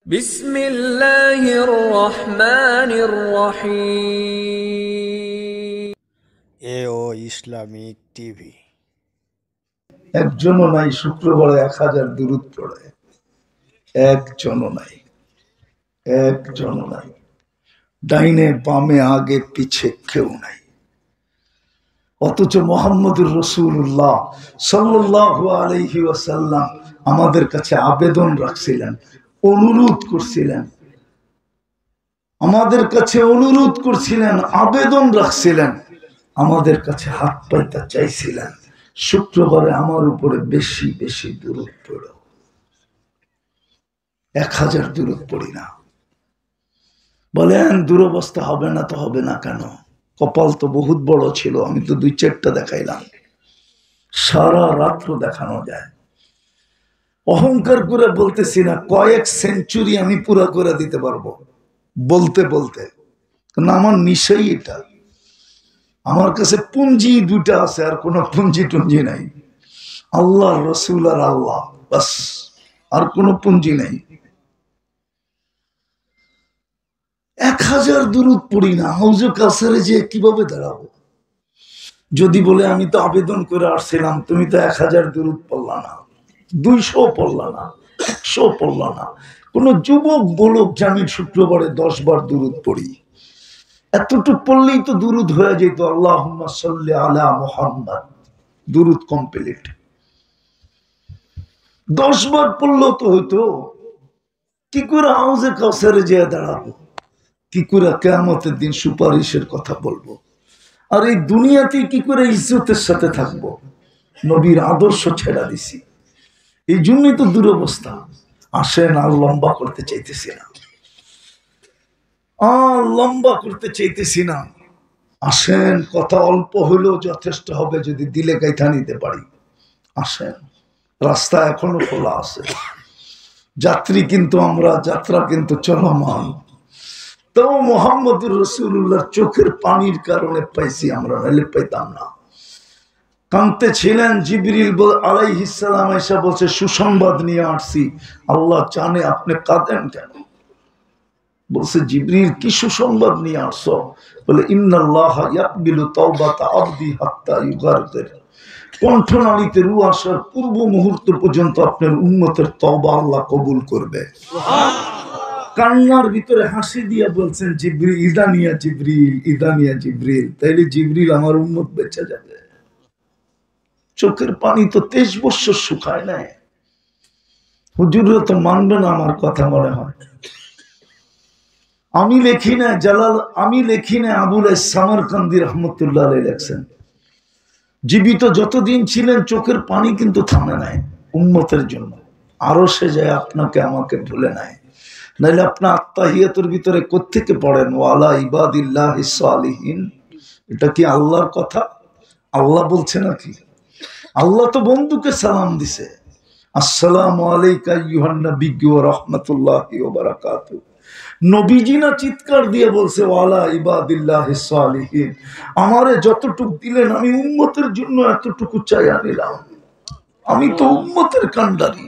বিসমিল্লাহির রহমানির রহিম। এও ইসলামিক টিভি। একজনও নাই শুক্রবারে 1000 দুরূদ পড়ে, একজনও নাই, একজনও নাই। ডাইনে বামে আগে পিছে কেউ নাই। অথচ মুহাম্মদুর রাসূলুল্লাহ সাল্লাল্লাহু আলাইহি ওয়াসাল্লাম আমাদের কাছে আবেদন রাখছিলেন, অনুরোধ করছিলেন, আমাদের কাছে অনুরোধ করছিলেন, আবেদন রাখছিলেন, আমাদের কাছে হাত পাইতে চাইছিলেন, শুক্রবারে আমার উপরে বেশি বেশি দুরূদ পড়ো। 1000 দুরূদ পড়ি না। বলেন দুরবস্থা হবে না তো হবে না কেন? কপাল তো বহুত বড় ছিল, আমি তো 2-4টা দেখাইলাম, সারা রাত্র দেখানো যায়। অহংকার করে বলতেছি না, কয়েক সেঞ্চুরি আমি পুরা করে দিতে পারবো বলতে বলতে, কারণ আমার নিশাই এটা। আমার কাছে পুঞ্জি 2টা আছে, আর কোনো পুঞ্জি টুঞ্জি নাই। আল্লাহ, রসুল আর আল্লাহ, বাস, আর কোনো পুঞ্জি নাই। 1000 দুরূদ পড়ি না, হাউজে কাউসারে যে কিভাবে দাঁড়াবো? যদি বলে আমি তো আবেদন করে আসছিলাম, তুমি তো 1000 দুরূদ পড়লা না, 200 পড়লা না, 100 পড়লা না। কোন যুবক বলুক যে আমি শুক্রবারে 10 বার দুরূদ পড়ি, এতটুকু পড়লেই তো দুরূদ হয়ে যেত। আল্লাহুম্মা সাল্লি আলা মুহাম্মাদ, দুরূদ কমপ্লিট। 10 বার পড়লেও তো হইতো। কি করে হাউজে কাউসারে যেয়ে দাঁড়াবো? কি করে কিয়ামতের দিন সুপারিশের কথা বলবো? আর এই দুনিয়াতে কি করে ইজ্জতের সাথে থাকবো? নবীর আদর্শ ছেড়া দিছি, এই জন্যই তো দুরবস্থা। আসেন, আর লম্বা করতে চাইতেছি না, আর লম্বা করতে চাইতেছি না। আসেন, কথা অল্প হলেও যথেষ্ট হবে যদি দিলে গাইথা নিতে পারি। আসেন, রাস্তা এখনো খোলা আছে, যাত্রী কিন্তু আমরা, যাত্রা কিন্তু চলমান। তো মুহাম্মদুর রাসূলুল্লাহর চোখের পানির কারণে পাইছি আমরা, নাহলে পাইতাম না। কাঁদতে ছিলেন জিবরিল আলাইহিস সালাম, এসে বলছে সুসংবাদ নিয়ে আসছি। আল্লাহ জানে আপনি কাঁদেন কেন। বলছে জিবরিল কি সুসংবাদ নিয়ে আসছো? বলে ইন্নাল্লাহা ইয়াকবিলু তাওবাতা আবদি হাত্তা ইউগারকির। কণ্ঠনালীতে রূহ আসার পূর্ব মুহূর্ত পর্যন্ত আপনার উম্মতের তওবা আল্লাহ কবুল করবে। কান্নার ভিতরে হাসি দিয়ে বলছেন জিবরিল, ইদানিয়া জিবরিল, ইদানিয়া জিবরিল। তাইলে জিবরিল আমার উম্মত বেঁচে যাবে। চোখের পানি তো 23 বছর শুকায় নাই। হুজুররা তো মানবে না আমার কথা মনে হয়। আমি লেখি না জালাল, আমি লেখি না, আবুল সামারকান্দি রহমতুল্লাহ আলাইহি লেখছেন, জীবিত যতদিন ছিলেন চোখের পানি কিন্তু থামে নাই উম্মতের জন্য। আরো সে যায় আপনাকে আমাকে ভুলে নাই। নাইলে আপনার আত্মাহিয়াতের ভিতরে কোত্থেকে পড়েন ওয়ালা ইবাদিল্লাহিস সালিহিন? এটা কি আল্লাহর কথা? আল্লাহ বলছে নাকি? আল্লাহ তো বন্ধুকে সালাম দিছে, আসসালামু আলাইকা আইয়ুহান নাবিয়্যু ওয়া রাহমাতুল্লাহি ওয়া বারাকাতুহু। নবীজি না চিৎকার দিয়ে বলছে ওয়ালা ইবাদিল্লাহিস সালিহিন, আমারে যতটুকু দিলেন আমি উম্মতের জন্য এতটুকু চাইয়া নিলাম। আমি তো উম্মতের কান্ডারি।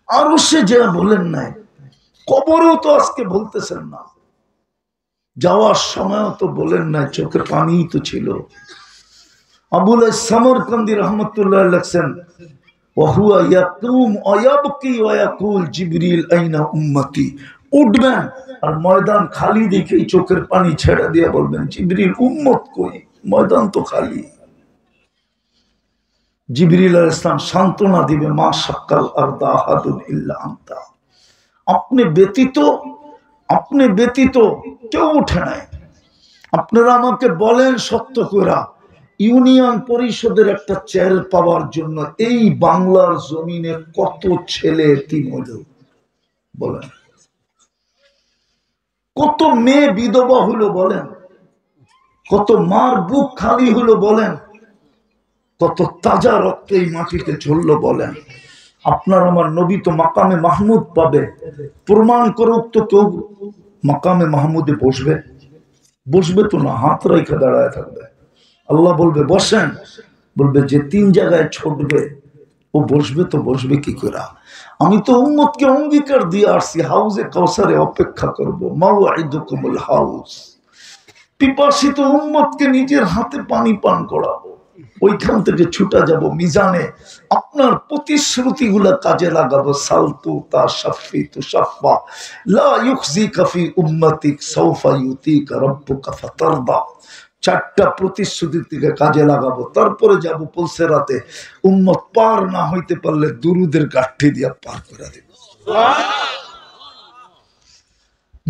আরো সে যা বলেন নাই, কবরেও তো আজকে বলতেছেন না, যাওয়ার সময়ও তো বলেন নাই, চোখে পানি তো ছিল। আবুল সামরকান্দি রহমতুল্লাহ লেখছেন ওয়াহুয়া ইয়াকুম ওয়ায়াবকি ওয়ায়াকুল জিবরিল আইনা উম্মতি। উঠবেন আর ময়দান খালি দেখেই চোখের পানি ছেড়ে দিয়ে বলবেন জিবরিল উম্মত কই, ময়দান তো খালি। জিবরিল আলাইহিস সালাম সান্ত্বনা দিবে মা শাক্কাল আরদা আহাদুন ইল্লা আনতা, আপনি ব্যতীত কেউ উঠে নাই। আপনারা আমাকে বলেন সত্য কইরা, ইউনিয়ন পরিষদের একটা চেয়ার পাওয়ার জন্য এই বাংলার জমিনে কত ছেলে এতিম হলো বলেন? কত মেয়ে বিধবা হলো বলেন? কত মার বুক খালি হলো বলেন? কত তাজা রক্ত এই মাটিতে ঝরলো বলেন? আপনার আমার নবী তো মাকামে মাহমুদ পাবে, প্রমাণ করুক তো কেউ মাকামে মাহমুদে বসবে? বসবে তো না, হাত রেখে দাঁড়ায় থাকবে। আল্লাহ বলবে বসেন, বলবে যে 3 জায়গায় ছুটবে ও বসবে তো বসবে কি করে? আমি তো উম্মতকে অঙ্গীকার দিয়ে আসছি হাউজে কাউসারে অপেক্ষা করবো, মাওয়াইদুকুমুল হাউজ। পিপাসিত উম্মতকে নিজের হাতে পানি পান করাবো, ওইখান থেকে ছুটা যাব মিজানে, আপনার প্রতিশ্রুতিগুলা কাজে লাগাবো। সালতু তা শাফি তু শাফা লা ইউখজিকা ফি উম্মতিক সাউফা ইউতিকা রাব্বুকা ফাতারদা। চারটা প্রতিশ্রুতির থেকে কাজে লাগাবো, তারপরে যাব পুলসেরাতে। উম্মত পার না হইতে পারলে দুরুদের গাঠি দিয়া পার করে দেব।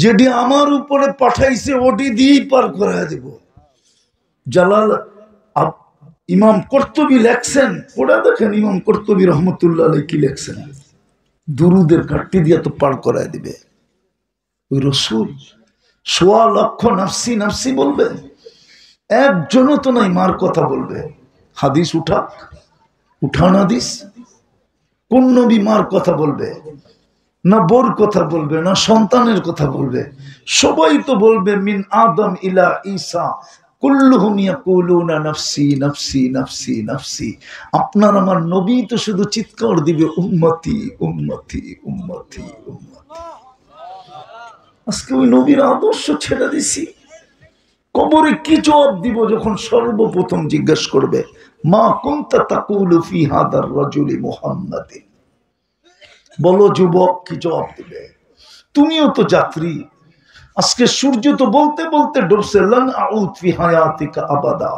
যেটি আমার উপরে পাঠাইছে ওটি দিয়েই পার করে দেব। জালাল ইমাম কর্তুবী লেখছেন, ওরা দেখেন ইমাম কর্তুবী রহমতুল্লাহ আলাইহি কি লেখছেন, দুরুদের গাঠি দিয়া তো পার করায় দিবে। ওই রসুল ১.৫ লক্ষ নাফসি নাফসি বলবে, একজনও তো নাই মার কথা বলবে। হাদিস উঠান হাদিস, কোন নবী মার কথা বলবে না, বোর কথা বলবে না, সন্তানের কথা বলবে? সবাই তো বলবে মিন আদম ইলা ঈসা কুল্লুহুম ইয়াকুলুনা নাফসি নাফসি নাফসি নাফসি। আপনার আমার নবী তো শুধু চিৎকার দিবে উম্মতি উম্মতি উম্মতি উম্মতি। আজকে ওই নবীর আদর্শ ছেড়ে দিছি। কবরে কি জবাব দিব যখন সর্বপ্রথম জিজ্ঞেস করবে মা কুনতা তাকুলু ফি হাদার রাজুলি মুহাম্মাদিন? বলো যুবক, কি জবাব দিবে? তুমিও তো যাত্রী। আজকে সূর্য তো বলতে বলতে ডুবছে, লান আউদ ফি হায়াতিকা আবাদা।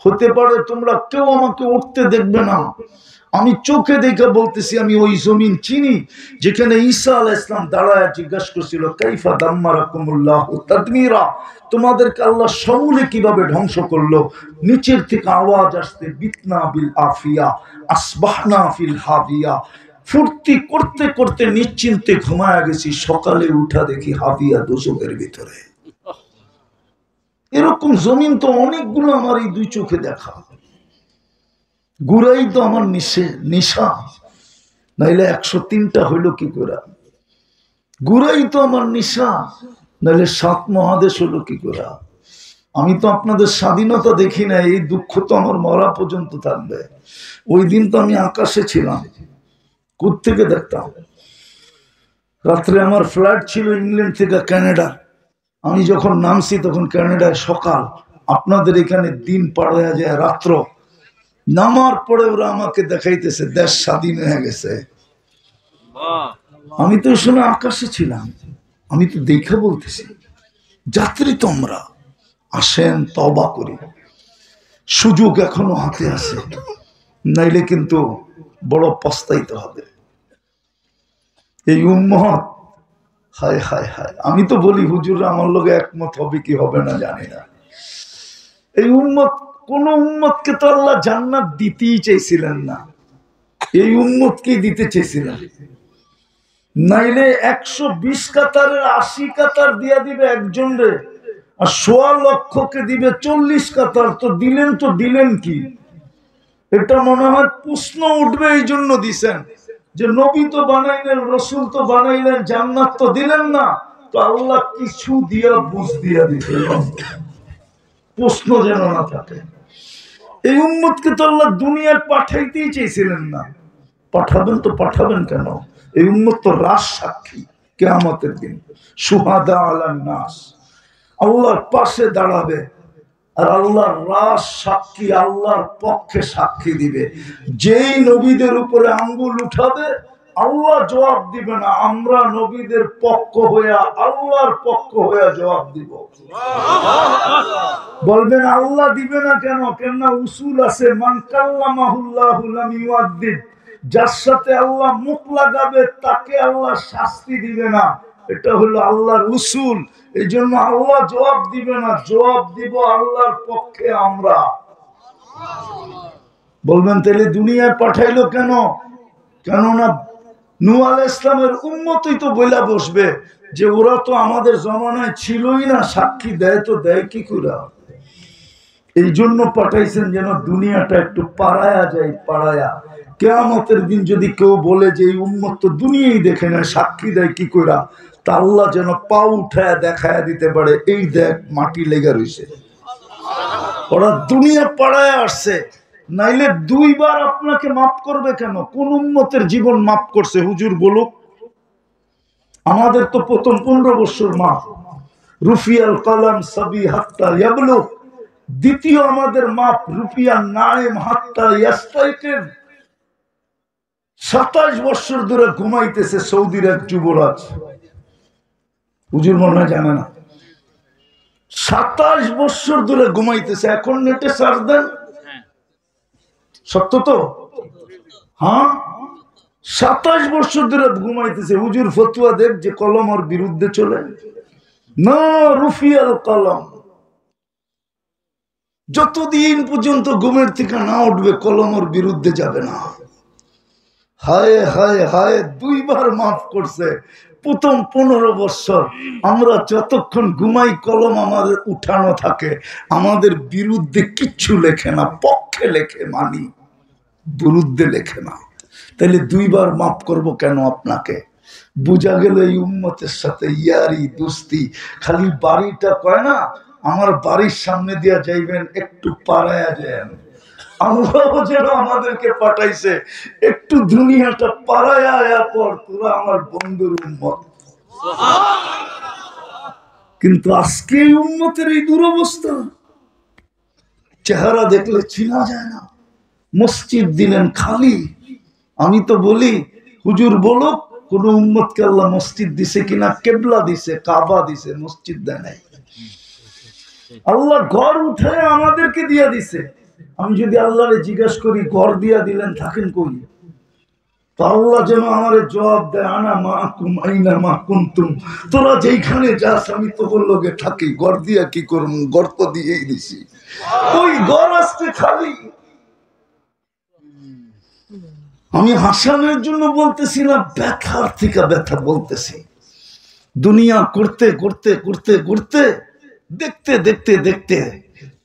হতে পারে তোমরা কেউ আমাকে উঠতে দেখবে না। আমি চোখে দেখে বলতেছি, আমি ওই জমিন চিনি যেখানে ঈসা আলাইহিস সালাম দাঁড়ায় জিজ্ঞাসা করছিল কাইফা দাম্মারাকুমুল্লাহু তাদমীরা, তোমাদেরকে আল্লাহ সমূলে কিভাবে ধ্বংস করলো। নিচের থেকে আওয়াজ আসতে বিতনা বিল আফিয়া আসবাহনা ফিল হাবিয়া। ফুর্তি করতে করতে নিশ্চিন্তে ঘুমায়া গেছি, সকালে উঠা দেখি হাবিয়া দোজখের ভিতরে। এরকম জমিন তো অনেকগুলো আমার এই দুই চোখে দেখা। গুড়াই তো আমার নিশা, নাইলে 103টা হইল কি করে? গুড়াই তো আমার নিশা, নাইলে 7 মহাদেশ হলো কি করে? আমি তো আপনাদের স্বাধীনতা দেখি না, এই দুঃখ তো আমার মরা পর্যন্ত থাকবে। ওই দিন তো আমি আকাশে ছিলাম, কোত্থেকে দেখতাম? রাত্রে আমার ফ্লাইট ছিল ইংল্যান্ড থেকে কানাডা। আমি যখন নামছি তখন কানাডায় সকাল, আপনাদের এখানে দিন পার হয়ে যায় রাত্র। নামার পরে ওরা আমাকে দেখাইতেছে দেশ স্বাধীন হয়ে গেছে। আমি তো শুনে আকাশে ছিলাম, আমি তো দেখে বলতেছি যাত্রী তোমরা আসেন, তওবা করি, সুযোগ এখনো হাতে আছে, নাইলে কিন্তু বড় পস্তাইতে হবে। এই উম্মত, হায় হায় হায়, আমি তো বলি হুজুর আমার লোক একমত হবে কি হবে না জানি না। এই উম্মত, কোন উম্মতকে তো আল্লাহ জান্নাত দিতেই চাইছিলেন না, এই উম্মতকেই দিতে চেয়েছিলেন। নাইলে 120 কাতারের 80 কাতার দিয়া দিবে একজন রে, আর 1.25 লক্ষকে দিবে 40 কাতার। তো দিলেন কি? এটা মনে হয় প্রশ্ন উঠবে, এই জন্য দিছেন যে নবী তো বানাইলেন, রসুল তো বানাইলেন, জান্নাত তো দিলেন না, তো আল্লাহ কিছু দিয়া বুঝ দিয়া দিতেন, প্রশ্ন যেন না থাকে। এই উম্মতকে তো আল্লাহ দুনিয়ার পাঠাইতেই চেয়েছিলেন না। পাঠাবেন তো পাঠাবেন কেন? এই উম্মত তো রাস সাক্ষী কিয়ামতের দিন, সুহাদা আলান নাস, আল্লাহর পাশে দাঁড়াবে, আর আল্লাহর রাস সাক্ষী, আল্লাহর পক্ষে সাক্ষী দিবে। যেই নবীদের উপরে আঙ্গুল উঠাবে আল্লাহ জবাব দিবে না, আমরা নবীদের পক্ষ হইয়া আল্লাহর পক্ষ হইয়া জবাব দিব। বলবেন আল্লাহ দিবে না কেন? কেননা উসুল আছে, মান কাল্লামাহুল্লাহু লাম ইউআদ্দিব, যার সাথে আল্লাহ মুখ লাগাবে তাকে আল্লাহ শাস্তি দিবে না, এটা হলো আল্লাহর উসুল। এই জন্য আল্লাহ জবাব দিবে না, জবাব দিব আল্লাহর পক্ষে আমরা। বলবেন তাহলে দুনিয়ায় পাঠাইলো কেন? কেননা নূহ আলাইহিস সালামের উম্মতই তো বইলা বসবে যে ওরা তো আমাদের জমানায় ছিলই না, সাক্ষী দেয় তো দেয় কি করে? এই জন্য পাঠাইছেন যেন দুনিয়াটা একটু পাড়ায়া যায়, পাড়ায়া। কিয়ামতের দিন যদি কেউ বলে যে এই উম্মত তো দুনিয়াই দেখে না, সাক্ষী দেয় কি করে, তা আল্লাহ যেন পা উঠায় দেখায় দিতে পারে, এই দেখ মাটি লেগে রয়েছে, ওরা দুনিয়া পাড়ায় আসছে। নাইলে দুইবার আপনাকে মাফ করবে কেন? কোন উম্মতের জীবন মাফ করছে হুজুর বলুক? আমাদের তো প্রথম 15 বছর মাফ, রুফিয়াল কলম সবি হাত্তা ইয়াবলুগ। দ্বিতীয় আমাদের মাফ রুফিয়ান নাইম হাত্তা ইয়াস্তাইকিন। 27 বছর ধরে ঘুমাইতেছে সৌদির এক যুবরাজ, হুজুর মনে হয় জানে না। 27 বছর ধরে ঘুমাইতেছে। এখন নেটে সার্চ দেন, সত্য তো? হ্যাঁ, 27 বছর ধরে ঘুমাইতেছে। হুজুর ফতুয়া দেব যে কলম ওর বিরুদ্ধে চলে না, রুফিয়াল কলম। যতদিন পর্যন্ত ঘুমের থেকে না উঠবে কলম ওর বিরুদ্ধে যাবে না। হায় হায় হায়, দুইবার মাফ করছে প্রথম 15 বছর। আমরা যতক্ষণ ঘুমাই কলম আমাদের উঠানো থাকে, আমাদের বিরুদ্ধে কিচ্ছু লেখে না, পক্ষে লেখে মানি, বিরুদ্ধে লেখে না। তাহলে দুইবার মাফ করব কেন আপনাকে? বোঝা গেল এই উম্মতের সাথে ইয়ারি দুস্তি। খালি বাড়িটা কয় না, আমার বাড়ির সামনে দিয়া যাইবেন, একটু পাড়ায়া যান। আমরাও যেন আমাদেরকে পাঠাইছে একটু দুনিয়াটা পাড়ায়া আয়া পর, তোরা আমার বন্ধুর উম্মত। কিন্তু আজকে এই উম্মতের এই দুরবস্থা, চেহারা দেখলে চিনা যায় না। মসজিদ দিলেন খালি। আমি তো বলি হুজুর বলো কোন উম্মতকে আল্লাহ মসজিদ দিছে কিনা? কেবলা দিছে, কাবা দিছে, মসজিদ দেয় নাই। আল্লাহ ঘর উঠে আমাদেরকে দিয়া দিছে। আমি যদি আল্লাহরে জিজ্ঞেস করি ঘর দিয়া দিলেন থাকেন কই, তো আল্লাহ যেন আমারে জবাব দেয়, আনা মাকুম আইনা মা কুনতুম। তোরা যেখানে যাস আমি তোর লগে থাকি, ঘর দিয়া কি করব? ঘর তো দিয়েই দিছি। ওই ঘর আসতে খালি। আমি হাসানের জন্য বলতেছি না, ব্যথার থেকে ব্যথা বলতেছি। দুনিয়া করতে করতে করতে করতে, দেখতে দেখতে দেখতে,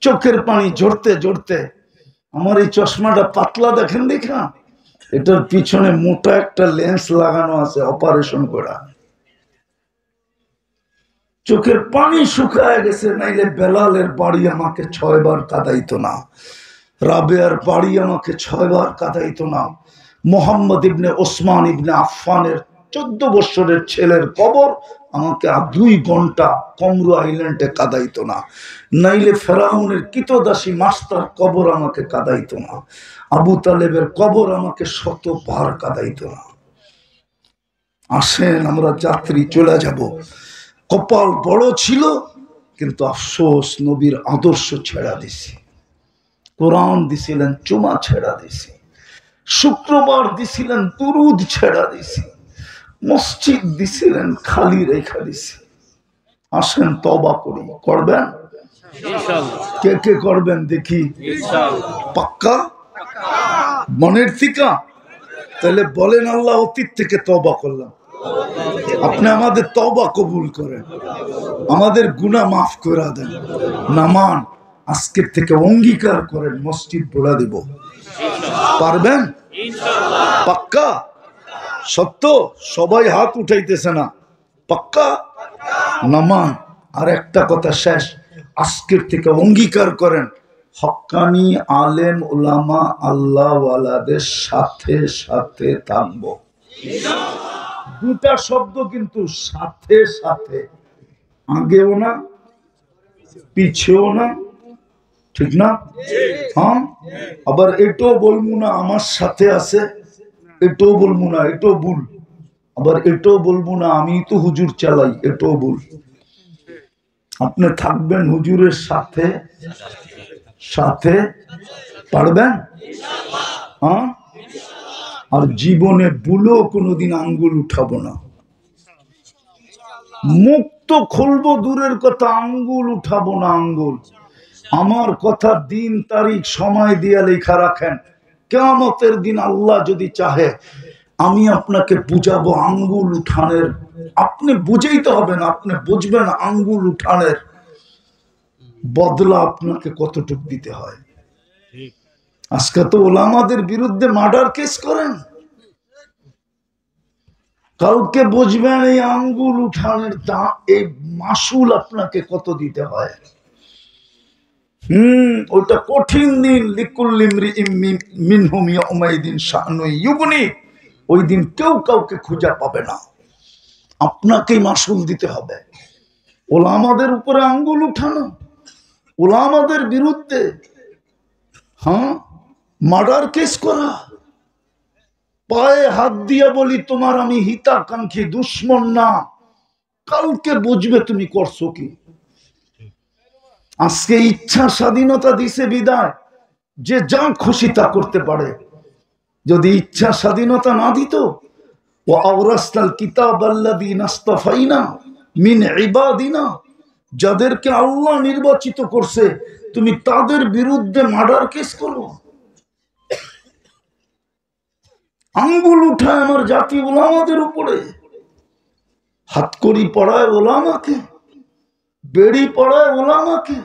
চোখের পানি ঝরতে ঝরতে, আমার এই চশমাটা পাতলা দেখেন দেখা, এটার পিছনে মোটা একটা লেন্স লাগানো আছে, অপারেশন করা। চোখের পানি শুকায় গেছে। নাইলে বেলালের বাড়ি আমাকে 6 বার কাঁদাইতো না, রাবেয়ার বাড়ি আমাকে 6 বার কাঁদাইতো না, মোহাম্মদ ইবনে ওসমান ইবনে আফফানের 14 বছরের ছেলের কবর আমাকে 2 ঘন্টা কমরু আইল্যান্ডে কাঁদাইতো না, নাইলে ফেরাউনের কিতদাসী মাস্টার কবর আমাকে কাঁদাইতো না, আবু তালেবের কবর আমাকে 100 বার কাঁদাইতো না। আসেন আমরা যাত্রী, চলে যাব। কপাল বড় ছিল, কিন্তু আফসোস নবীর আদর্শ ছেড়া দিছি। কোরআন দিছিলেন, চুমা ছেড়া দিছি। শুক্রবার দিছিলেন, দুরুদ ছেড়া দিছি। মসজিদ দিছিলেন, খালি রেখা দিছি। আসেন তওবা করি। করবেন? কে কে করবেন দেখি? পাক্কা মনের থেকে? তাহলে বলেন আল্লাহ অতীত থেকে তওবা করলাম। আপনি আমাদের তওবা কবুল করেন, আমাদের গুনাহ মাফ করে দেন। নামান আজকের থেকে অঙ্গীকার করেন মসজিদ বড়া দিব। পারবেন? পাক্কা? সত্য? সবাই হাত উঠাইতেছে না। পাক্কা? নামান। আর একটা কথা শেষ, আজকের থেকে অঙ্গীকার করেন হক্কানি আলেম উলামা আল্লাহওয়ালাদের সাথে সাথে থাকবো। দুটা শব্দ কিন্তু, সাথে সাথে, আগেও না পিছেও না, ঠিক না? হ্যাঁ, আবার এটাও বলবো না আমার সাথে আছে, এটাও বলবো না, এটাও ভুল। আবার এটাও বলবো না আমি তো হুজুর চালাই, এটাও ভুল। আপনি থাকবেন হুজুরের সাথে সাথে, পারবেন? হ্যাঁ, আর জীবনে ভুলেও কোনোদিন আঙ্গুল উঠাবো না। মুখ তো খুলবো দূরের কথা, আঙ্গুল উঠাবো না। আঙ্গুল আমার কথা দিন তারিখ সময় দিয়া লেখা রাখেন। কিয়ামতের দিন আল্লাহ যদি চাহে আমি আপনাকে বুঝাবো আঙ্গুল উঠানের। আপনি বুঝাইতে হবে না, আপনি বুঝবেন আঙ্গুল উঠানের বদলা আপনাকে কতটুকু দিতে হয়। আজকে তো ওলামাদের বিরুদ্ধে মার্ডার কেস করেন, কাউকে বুঝবেন এই আঙ্গুল উঠানের দাম, এই মাসুল আপনাকে কত দিতে হয়। ওটা কঠিন দিন। লিকুল্লি ইমরিইম মিনহুম ইয়াউমাইদিন শাআনুন ইউগনি। ওই দিন কেউ কাউকে খুঁজে পাবে না, আপনাকেই মাসুল দিতে হবে। ওলামাদের উপরে আঙ্গুল উঠানো, ওলামাদের বিরুদ্ধে মার্ডার কেস করা, পায়ে হাত দিয়ে বলি তোমার আমি হিতাকাঙ্ক্ষী দুশ্মন না, কালকে বুঝবে তুমি করছো কি। আজকে ইচ্ছা স্বাধীনতা দিছে বিদায় যে যা খুশি তা করতে পারে। যদি ইচ্ছা স্বাধীনতা না দিত, ও আওরাসনাল কিতাব আল্লাযীনা ইসতাফাইনা মিন ইবাদিনা, যাদেরকে আল্লাহ নির্বাচিত করছে, তুমি তাদের বিরুদ্ধে মার্ডার কেস করো। আঙ্গুল উঠায় আমার জাতি ওলামাদের উপরে, হাতকড়ি পড়ায় ওলামাকে, বেড়ি পড়ায় ওলামাকে।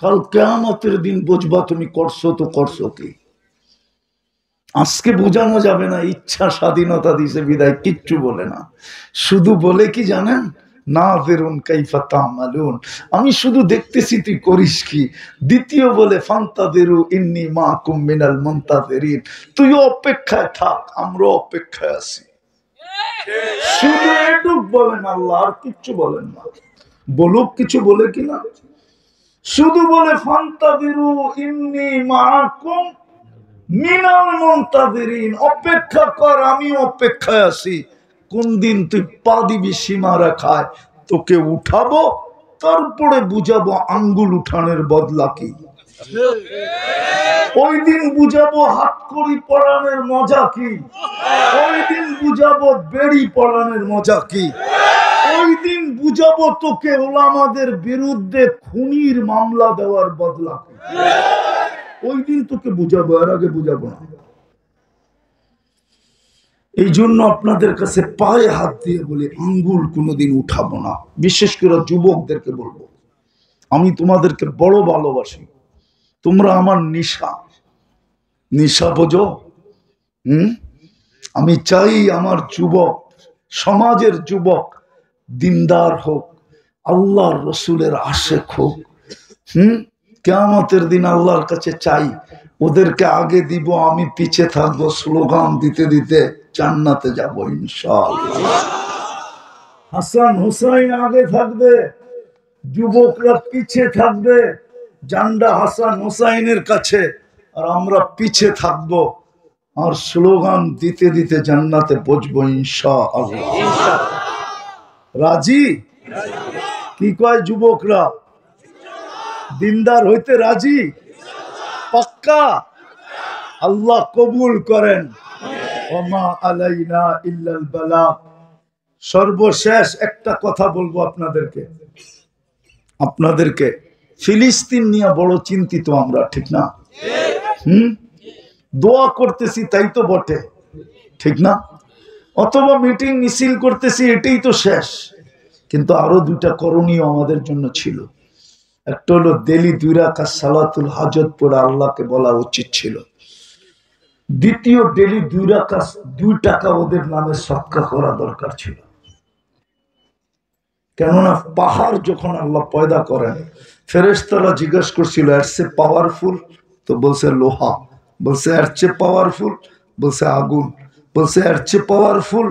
কাল কিয়ামতের দিন বুঝবা তুমি করছো তো করছো কি। আজকে বোঝানো যাবে না, ইচ্ছা স্বাধীনতা দিছে বিদায় কিচ্ছু বলে না। শুধু বলে কি জানেন, না ফেরুন কাইফা তামালুন, আমি শুধু দেখতেছি তুই করিস কি। দ্বিতীয় বলে ফান্তাযিরু ইন্নী মাকুম মিনাল মুনতাযিরিন, তুই অপেক্ষায় থাক, আমরা অপেক্ষায় আছি। শুধু এটুক বলেন আল্লাহ, আর কিচ্ছু বলেন না। বলুক কিছু বলে কিনা, শুধু বলে ফান্তাযিরু ইন্নী মাকুম মিনাল মুনতাযিরিন, অপেক্ষা কর, আমি অপেক্ষায় আছি। কোন দিন তুই পা দিবি সীমা রেখায়, তোকে উঠাবো, তারপরে বুঝাবো আঙ্গুল উঠানের বদলা কি। ওই দিন বুঝাবো হাতকড়ি পরানের মজা কি, ওই দিন বুঝাবো বেড়ি পরানের মজা কি, ওই দিন বুঝাবো তোকে ওলামাদের বিরুদ্ধে খুনির মামলা দেওয়ার বদলা কি। ওই দিন তোকে বুঝাবো, এর আগে বুঝাবো না। এই জন্য আপনাদের কাছে পায়ে হাত দিয়ে বলে আঙ্গুল কোনোদিন উঠাবো না। বিশেষ করে যুবকদেরকে বলবো, আমি তোমাদেরকে বড় ভালোবাসি, তোমরা আমার নিশা। নিশা বোঝো? আমি চাই আমার যুবক, সমাজের যুবক দিনদার হোক, আল্লাহর রসুলের আশেক হোক। কিয়ামতের দিন আল্লাহর কাছে চাই ওদেরকে আগে দিব, আমি পিছে থাকবো, স্লোগান দিতে দিতে জান্নাতে যাব ইনশাআল্লাহ। হাসান হুসাইন আগে থাকবে, যুবকরা পিছে থাকবে, জান্ডা হাসান হুসাইনের কাছে, আর আমরা পিছে থাকবো, আর স্লোগান দিতে দিতে জান্নাতে পৌঁছবো ইনশাআল্লাহ। রাজি? কি কয় যুবকরা? দিনদার হইতে রাজি? পাক্কা? আল্লাহ কবুল করেন। ওমা আলাইনা ইল্লাল বালাগ। সর্বশেষ একটা কথা বলবো আপনাদেরকে ফিলিস্তিন নিয়ে বড় চিন্তিত আমরা, ঠিক না? দোয়া করতেছি তাই তো বটে, ঠিক না? অথবা মিটিং মিছিল করতেছি, এটাই তো শেষ। কিন্তু আরো দুইটা করণীয় আমাদের জন্য ছিল। একটা হলো ডেলি 2 রাকাত সালাতুল হাজত পড়ে আল্লাহকে বলা উচিত ছিল। দ্বিতীয়, ডেলি 2 রাকাত 2 টাকা ওদের নামে সদকা করা দরকার ছিল। কেননা পাহাড় যখন আল্লাহ পয়দা করেন, ফেরেশতারা জিজ্ঞাসা করছিল এর চেয়ে পাওয়ারফুল, তো বলছে লোহা, বলছে এর চেয়ে পাওয়ারফুল, বলছে আগুন, বলছে এর চেয়ে পাওয়ারফুল,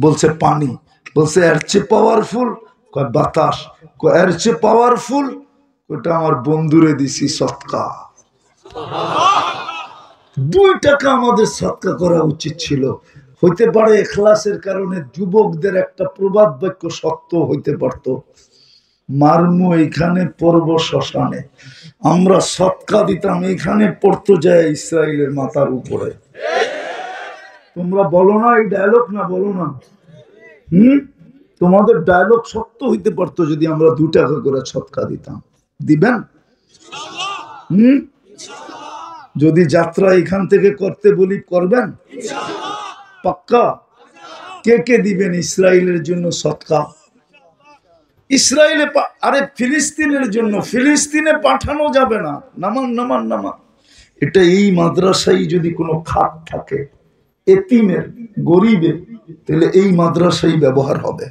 বলছে পানি, বলছে এর চেয়ে পাওয়ারফুল, কয় বাতাস, কয় এর চেয়ে পাওয়ারফুল, ওটা আমার বন্ধুরে দিছি সদকা। 2 টাকা আমাদের সদকা করা উচিত ছিল। হইতে পারে ইখলাসের কারণে যুবকদের একটা প্রবাদ বাক্য সত্য হইতে পারত, মারমু এখানে পড়ব শ্মশানে। আমরা সদকা দিতাম, এখানে পড়তো যায় ইসরায়েলের মাথার উপরে। তোমরা বলো না এই ডায়লগ, না বলো না? তোমাদের ডায়লগ সত্য হইতে পারতো যদি আমরা 2 টাকা করে সদকা দিতাম। দিবেন? যদি যাত্রা এখান থেকে করতে বলি করবেন? পাক্কা? কে কে দিবেন ইসরায়েলের জন্য সদকা? ইসরায়েলে আরে ফিলিস্তিনের জন্য, ফিলিস্তিনে পাঠানো যাবে না। নামান। এটা এই মাদ্রাসায় যদি কোনো খাত থাকে এতিমের, গরিবের, তাহলে এই মাদ্রাসাই ব্যবহার হবে।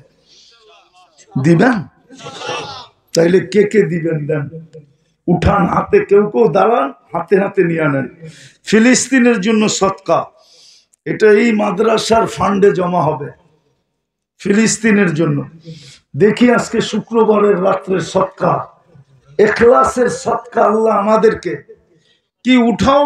দিবেন? তাইলে কে কে দিবেন দেন, উঠান হাতে, কেউ কেউ দাঁড়ান, হাতে হাতে নিয়ে আনেন। ফিলিস্তিনের জন্য সৎকা, এটা এই মাদ্রাসার ফান্ডে জমা হবে ফিলিস্তিনের জন্য। দেখি আজকে শুক্রবারের রাত্রে সৎকা, এখলাসের সৎকা আল্লাহ আমাদেরকে কি উঠাও